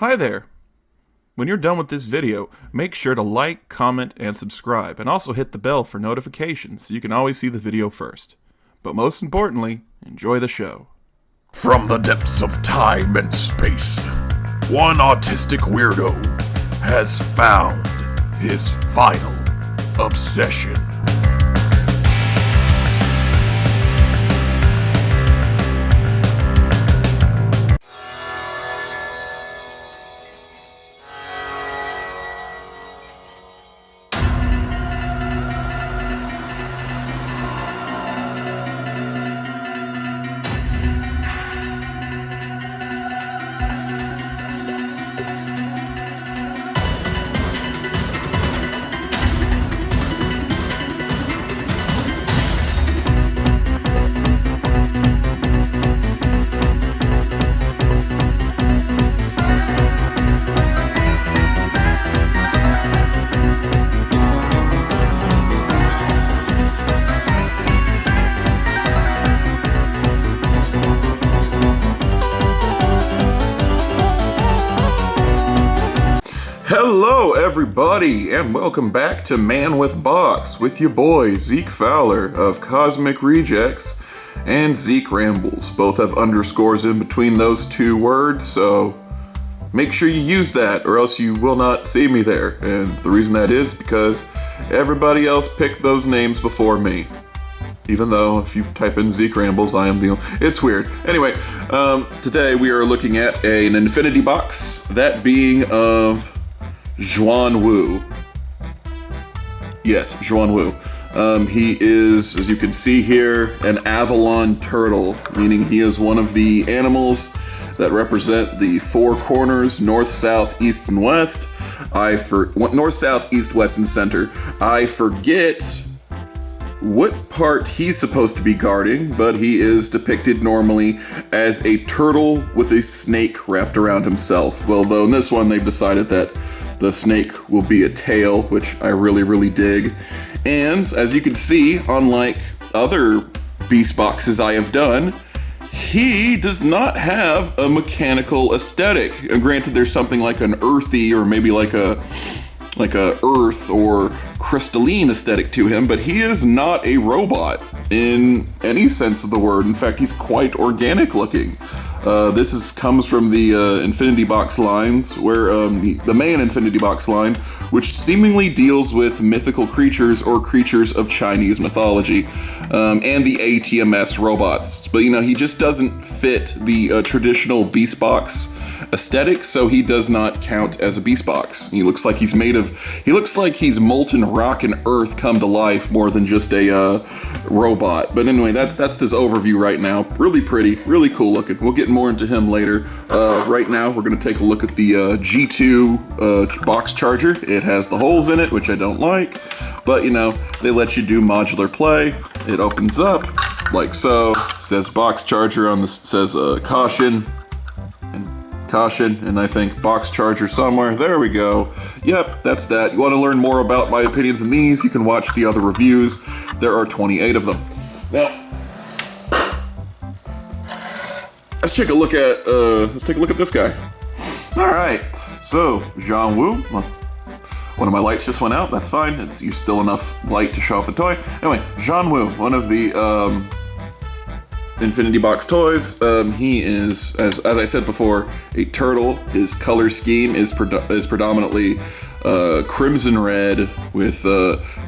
Hi there! When you're done with this video, make sure to like, comment, and subscribe, and also hit the bell for notifications so you can always see the video first. But most importantly, enjoy the show. From the depths of time and space, one autistic weirdo has found his final obsession. Hello everybody, and welcome back to Man with Box with your boy Zeke Fowler of Cosmic Rejects and Zeke Rambles. Both have underscores in between those two words, so make sure you use that or else you will not see me there. And the reason that is because everybody else picked those names before me. Even though if you type in Zeke Rambles, I am the only... It's weird. Anyway, today we are looking at an infinity box, that being of Xuan Wu. Yes, Xuan Wu. He is, as you can see here, an Avalon Turtle, meaning he is one of the animals that represent the four corners, north, south, east, and west. North, south, east, west, and center. I forget what part he's supposed to be guarding, but he is depicted normally as a turtle with a snake wrapped around himself. Well, though in this one they've decided that the snake will be a tail, which I really dig. And as you can see, unlike other Beastboxes I have done, he does not have a mechanical aesthetic. And granted, there's something like an earthy or maybe like a earth or crystalline aesthetic to him, but he is not a robot in any sense of the word. In fact, he's quite organic looking. This comes from the Infinity Box lines, where the main Infinity Box line, which seemingly deals with mythical creatures or creatures of Chinese mythology, and the ATMS robots. But you know, he just doesn't fit the traditional Beastbox aesthetic, so he does not count as a Beastbox. He looks like he's molten rock and earth come to life more than just a robot. But anyway, that's this overview right now. Really pretty, really cool looking. We'll get more into him later. Right now, we're going to take a look at the G2 box charger. It has the holes in it, which I don't like, but you know, they let you do modular play. It opens up like so. It says box charger on this, says caution, and I think box charger somewhere. There we go. Yep, that's that. You want to learn more about my opinions on these, you can watch the other reviews. There are 28 of them. Now, let's take a look at this guy. All right, so Xuan Wu. One of my lights just went out. That's fine. It's used still enough light to show off the toy. Anyway, Xuan Wu, one of the Infinity Box toys. He is, as I said before, a turtle. His color scheme is predominantly crimson red with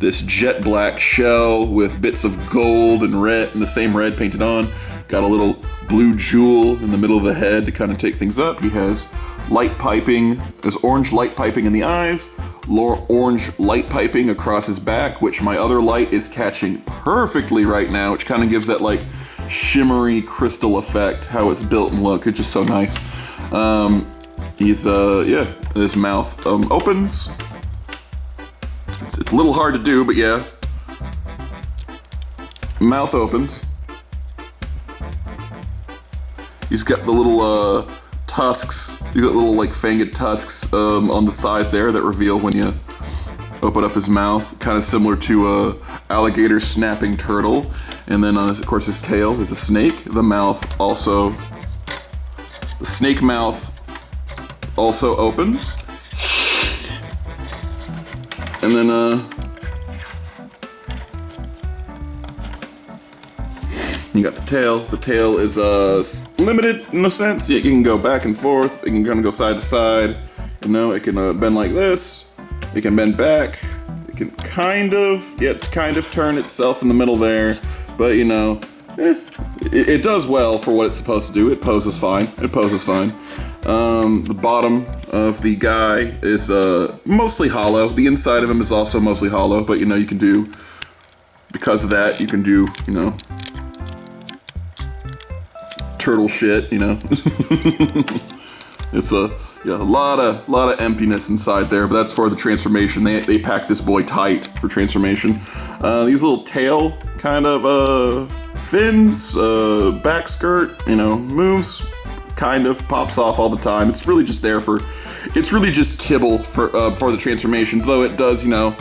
this jet black shell with bits of gold and red, and the same red painted on. Got a little blue jewel in the middle of the head to kind of take things up. He has light piping, there's orange light piping in the eyes, orange light piping across his back, which my other light is catching perfectly right now, which kind of gives that like shimmery crystal effect, how it's built and look. It's just so nice. He's yeah, his mouth opens. It's a little hard to do, but yeah. Mouth opens. He's got the little tusks. You got little like fanged tusks on the side there that reveal when you open up his mouth, kind of similar to a alligator snapping turtle. And then of course his tail is a snake. The mouth also, the snake mouth also opens. And then, you got the tail. The tail is limited in a sense. You can go back and forth. It can kind of go side to side. You know, it can bend like this. It can bend back. It can kind of turn itself in the middle there. But you know, it does well for what it's supposed to do. It poses fine. The bottom of the guy is mostly hollow. The inside of him is also mostly hollow. But you know, you can do, because of that, you can do, you know, turtle shit, you know. It's a lot of emptiness inside there, but that's for the transformation. They pack this boy tight for transformation. These little tail kind of fins, back skirt, you know, moves, kind of pops off all the time. It's really just there for, it's really just kibble for the transformation. Though it does, you know,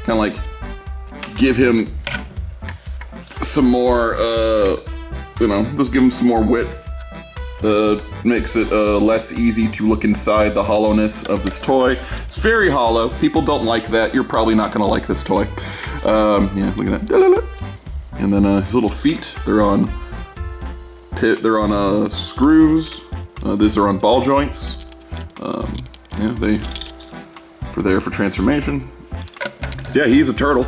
kind of like give him some more, you know, just give him some more width. Makes it less easy to look inside the hollowness of this toy. It's very hollow. If people don't like that, you're probably not gonna like this toy. Yeah, look at that. And then his little feet, they're on screws. These are on ball joints. Yeah, they're for transformation. So yeah, he's a turtle.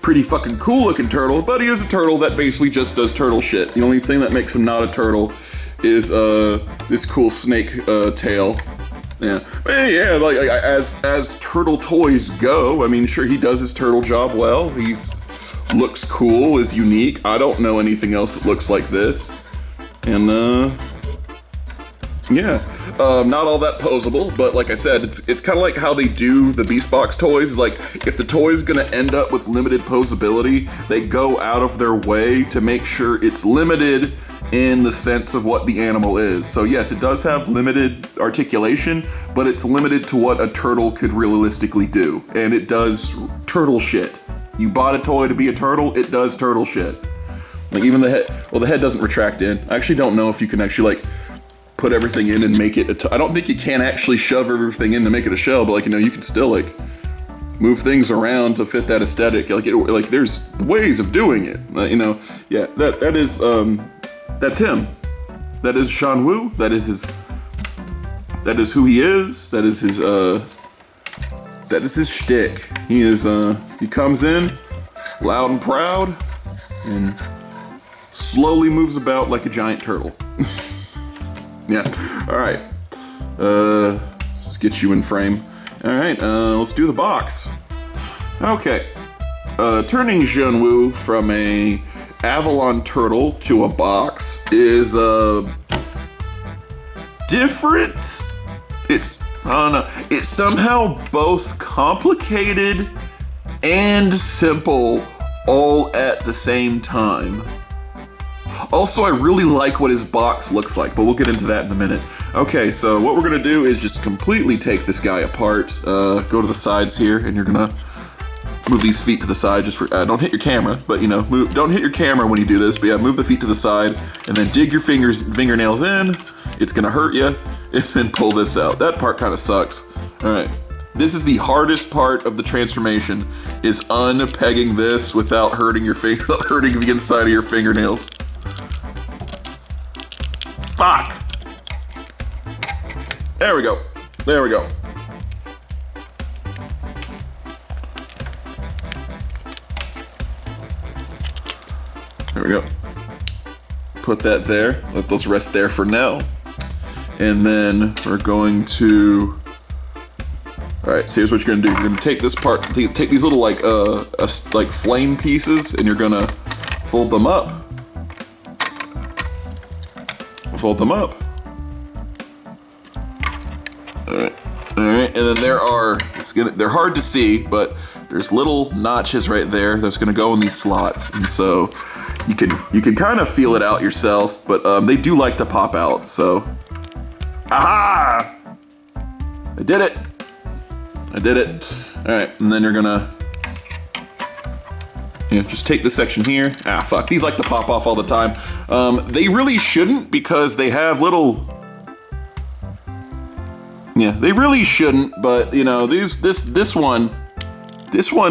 Pretty fucking cool looking turtle, but he is a turtle that basically just does turtle shit. The only thing that makes him not a turtle is this cool snake tail. Yeah, but yeah, like as turtle toys go, I mean, sure, he does his turtle job well. Looks cool, is unique. I don't know anything else that looks like this. And yeah, not all that posable, but like I said, it's kind of like how they do the Beastbox toys. Is like, if the toy is gonna end up with limited posability, they go out of their way to make sure it's limited in the sense of what the animal is. So yes, it does have limited articulation, but it's limited to what a turtle could realistically do. And it does turtle shit. You bought a toy to be a turtle, it does turtle shit. Like even the head, well, the head doesn't retract in. I actually don't know if you can actually like put everything in and make it I don't think you can actually shove everything in to make it a shell, but like, you know, you can still like move things around to fit that aesthetic. Like there's ways of doing it. You know, yeah, that is that's him. That is Xuan Wu. That is who he is. That is his shtick. He comes in loud and proud and slowly moves about like a giant turtle. Yeah. All right. Let's get you in frame. All right. Let's do the box. Okay. Turning Xuan Wu from a Avalon Turtle to a box is different. I don't know. It's somehow both complicated and simple all at the same time. Also, I really like what his box looks like, but we'll get into that in a minute. Okay, so what we're gonna do is just completely take this guy apart. Go to the sides here, and you're gonna move these feet to the side. Just for don't hit your camera, but you know, don't hit your camera when you do this. But yeah, move the feet to the side, and then dig your fingernails in. It's gonna hurt you, and then pull this out. That part kind of sucks. All right. This is the hardest part of the transformation, is unpegging this without hurting hurting the inside of your fingernails. Fuck! There we go. There we go. There we go. Put that there. Let those rest there for now. And then we're going to... Alright, so here's what you're gonna do. You're gonna take this part, take these little like flame pieces, and you're gonna fold them up. Fold them up. Alright, and then they're hard to see, but there's little notches right there that's gonna go in these slots, and so you can kind of feel it out yourself, but they do like to pop out. So, aha! I did it. I did it. All right, and then you're gonna just take this section here. Ah, fuck, these like to pop off all the time. They really shouldn't, because they have little Yeah, they really shouldn't, but you know, this one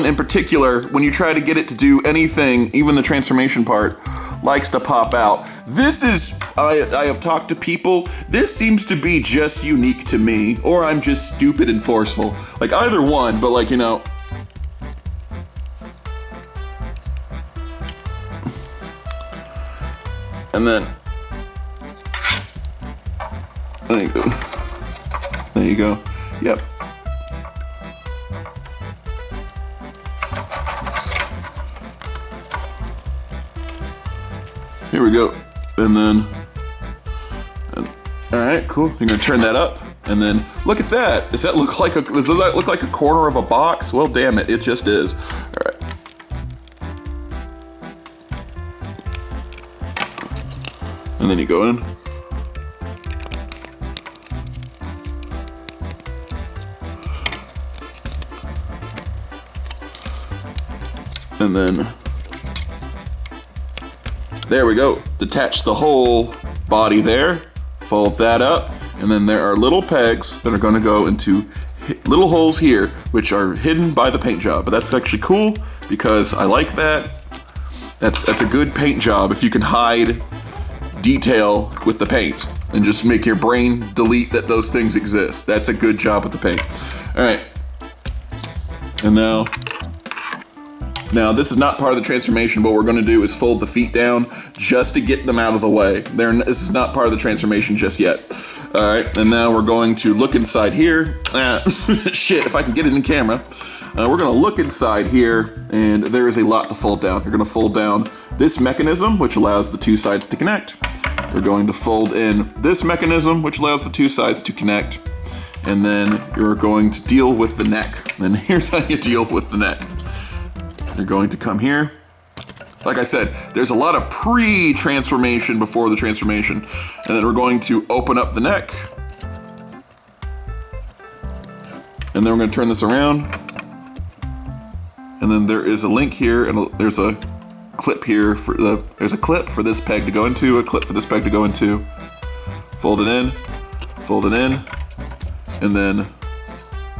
in particular, when you try to get it to do anything, even the transformation part, likes to pop out. This is, I have talked to people, this seems to be just unique to me, or I'm just stupid and forceful. Like either one, but like, you know. And then, there you go. There you go. Yep. Here we go. And then, all right, cool. You're gonna turn that up, and then look at that. Does that look like a corner of a box? Well, damn it, it just is. All right. And then you go in. And then, there we go. Detach the whole body there, fold that up, and then there are little pegs that are gonna go into little holes here, which are hidden by the paint job. But that's actually cool because I like that. That's a good paint job if you can hide detail with the paint and just make your brain delete that those things exist. That's a good job with the paint. All right, and now this is not part of the transformation. What we're gonna do is fold the feet down just to get them out of the way. This is not part of the transformation just yet. All right, and now we're going to look inside here. Shit, if I can get it in camera. We're gonna look inside here, and there is a lot to fold down. You're gonna fold down this mechanism, which allows the two sides to connect. We're going to fold in this mechanism, which allows the two sides to connect. And then you're going to deal with the neck. And here's how you deal with the neck. You're going to come here. Like I said, there's a lot of pre-transformation before the transformation. And then we're going to open up the neck. And then we're going to turn this around. And then there is a link here, and there's a clip here there's a clip for this peg to go into, a clip for this peg to go into. Fold it in, and then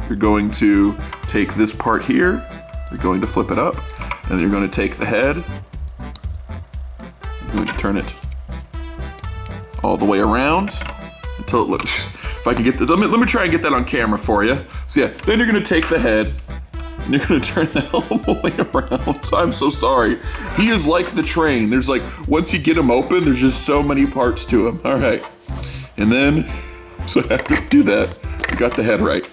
you're going to take this part here, you're going to flip it up, and then you're going to take the head, you're going to turn it all the way around until it looks, if I can get let me try and get that on camera for you. So yeah, then you're going to take the head, and you're gonna turn that all the way around. I'm so sorry. He is like the train. There's like, once you get him open, there's just so many parts to him. All right. And then, so after you do that, you got the head right.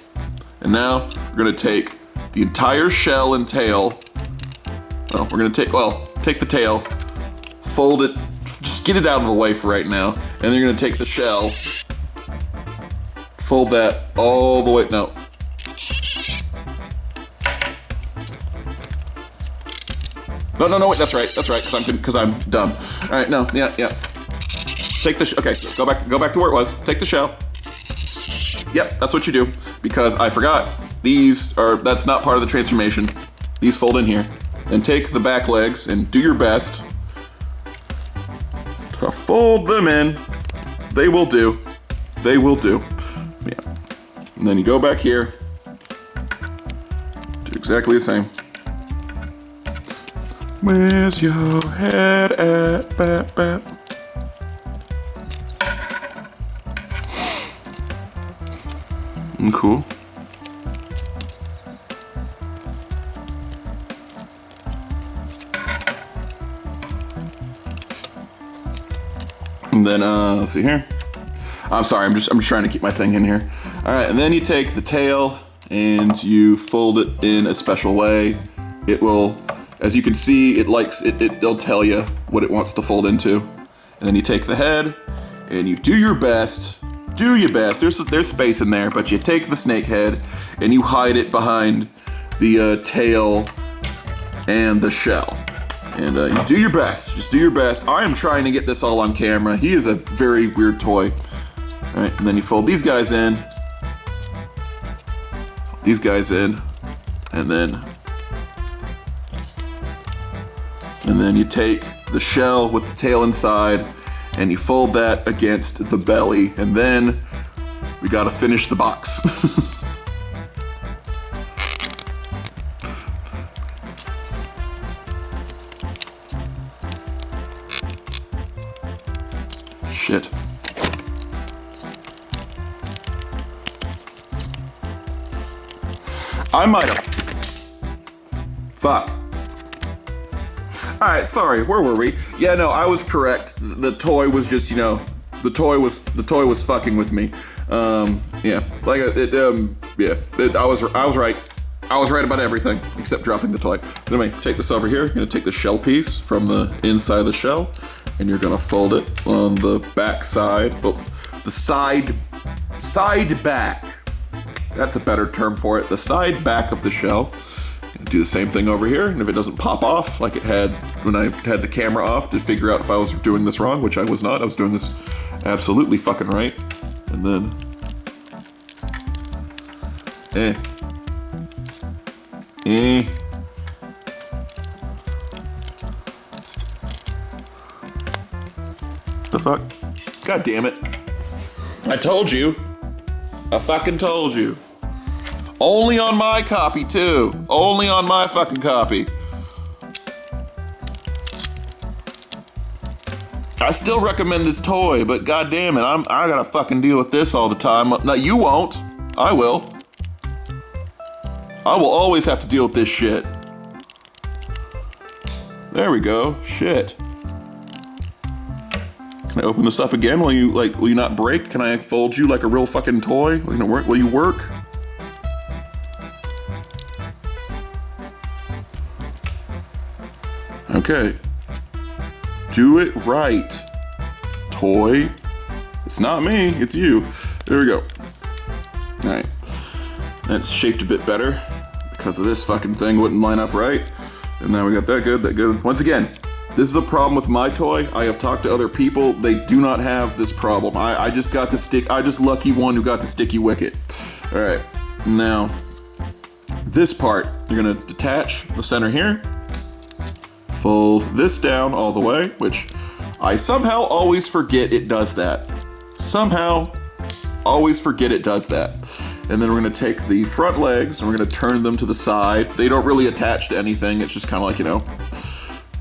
And now we're gonna take the entire shell and tail. Well, we're gonna take the tail, fold it, just get it out of the way for right now. And then you're gonna take the shell, fold that all the way, no. No, wait, that's right, because I'm dumb. All right, no, yeah. Take the, okay, go back to where it was. Take the shell. Yep, that's what you do, because I forgot, that's not part of the transformation. These fold in here. Then take the back legs and do your best to fold them in. They will do. Yeah. And then you go back here, do exactly the same. Where's your head at, bap? Cool. And then, let's see here. I'm sorry, I'm just trying to keep my thing in here. All right, and then you take the tail and you fold it in a special way. It will, as you can see, it'll tell you what it wants to fold into. And then you take the head and you do your best. There's space in there, but you take the snake head and you hide it behind the tail and the shell. And you do your best, just do your best. I am trying to get this all on camera. He is a very weird toy. All right, and then you fold these guys in, and then you take the shell with the tail inside and you fold that against the belly, and then We gotta finish the box. Shit. I might have. Fuck. Alright, sorry, where were we? Yeah, no, I was correct. The toy was just, you know, the toy was fucking with me. Yeah, like I was right. I was right about everything except dropping the toy. So anyway, take this over here. You're gonna take the shell piece from the inside of the shell, and you're gonna fold it on the back side. Well, the side back. That's a better term for it. The side back of the shell. Do the same thing over here, and if it doesn't pop off like it had when I had the camera off to figure out if I was doing this wrong, which I was not. I was doing this absolutely fucking right. And then, The fuck? God damn it. I told you. I fucking told you. Only on my copy, too. Only on my fucking copy. I still recommend this toy, but god damn it, I gotta fucking deal with this all the time. No, you won't. I will. I will always have to deal with this shit. There we go. Shit. Can I open this up again? Will you not break? Can I fold you like a real fucking toy? Will you work? Okay. Do it right, toy. It's not me, it's you. There we go. All right. That's shaped a bit better because of this fucking thing wouldn't line up right. And now we got that good. Once again, this is a problem with my toy. I have talked to other people. They do not have this problem. I just got the stick. I just lucky one who got the sticky wicket. All right. Now, this part, you're gonna detach the center here. Fold this down all the way, which I somehow always forget it does that. Somehow, always forget it does that. And then we're gonna take the front legs and we're gonna turn them to the side. They don't really attach to anything. It's just kind of like, you know,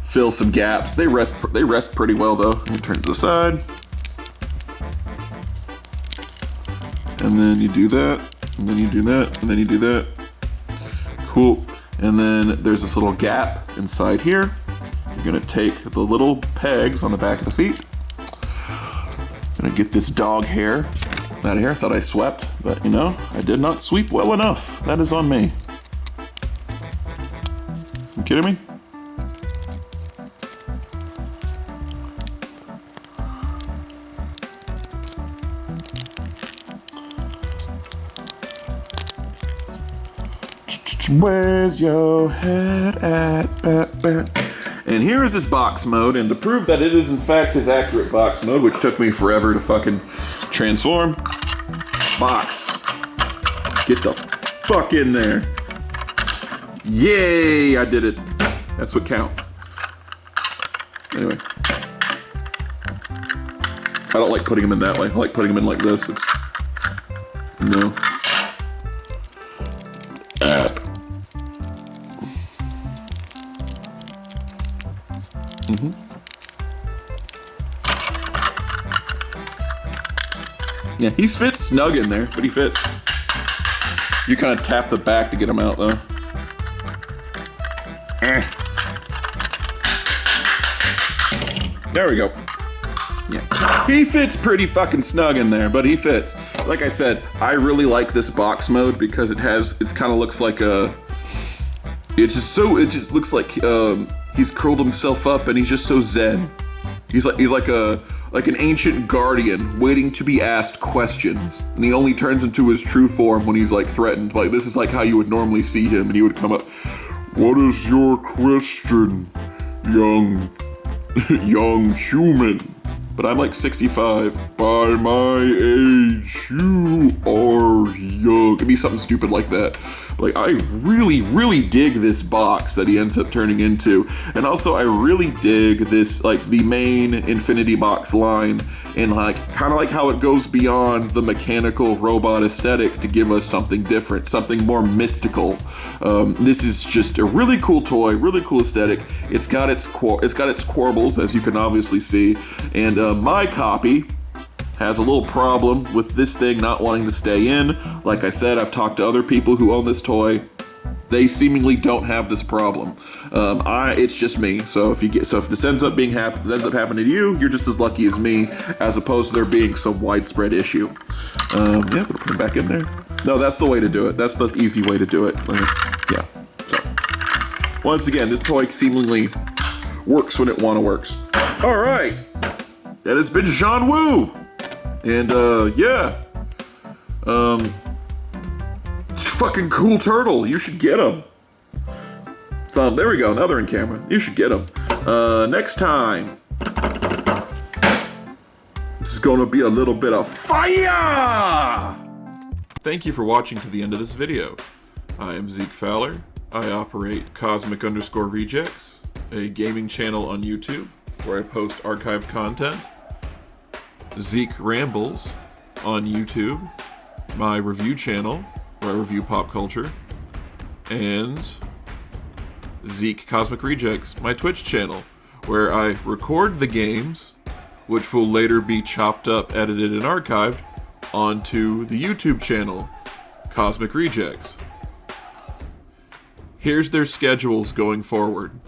fill some gaps. They rest pretty well though. I'm gonna turn it to the side. And then you do that, and then you do that, and then you do that. Cool. And then there's this little gap inside here. You're gonna take the little pegs on the back of the feet. Gonna get this dog hair out of here. I thought I swept, but you know, I did not sweep well enough. That is on me. You kidding me? Where's your head at? And here is his box mode, and to prove that it is in fact his accurate box mode, which took me forever to fucking transform. Box. Get the fuck in there. Yay, I did it. That's what counts. Anyway. I don't like putting them in that way. I like putting them in like this. It's, no. Yeah, he fits snug in there, but he fits. You kind of tap the back to get him out, though. There we go. Yeah, he fits pretty fucking snug in there, but he fits. Like I said, I really like this box mode because it's kind of looks like a. It just looks like he's curled himself up and he's just so zen. He's like an ancient guardian waiting to be asked questions, and he only turns into his true form when he's like threatened. Like this is like how you would normally see him, and he would come up. What is your question, young human? But I'm like 65. By my age, you are young. know, it could be something stupid like that. Like, I really dig this box that he ends up turning into. And also, I really dig this, like, the main Infinity Box line, and like, kind of like how it goes beyond the mechanical robot aesthetic to give us something different, something more mystical. This is just a really cool toy, really cool aesthetic. It's got its quarbles, as you can obviously see, and my copy has a little problem with this thing not wanting to stay in. Like I said, I've talked to other people who own this toy. They seemingly don't have this problem. It's just me. So if this ends up happening to you, you're just as lucky as me, as opposed to there being some widespread issue. Yeah, we'll put it back in there. No, that's the way to do it. That's the easy way to do it. Yeah. So once again, this toy seemingly works when it works. All right, that has been Xuan Wu. And, yeah. It's a fucking cool turtle. You should get him. There we go. Now they're in camera. You should get him. Next time. This is gonna be a little bit of fire! Thank you for watching to the end of this video. I am Zeke Fowler. I operate Cosmic_Rejects, a gaming channel on YouTube where I post archived content. Zeke Rambles on YouTube, my review channel where I review pop culture, and Zeke Cosmic Rejects, my Twitch channel, where I record the games, which will later be chopped up, edited, and archived onto the YouTube channel, Cosmic Rejects. Here's their schedules going forward.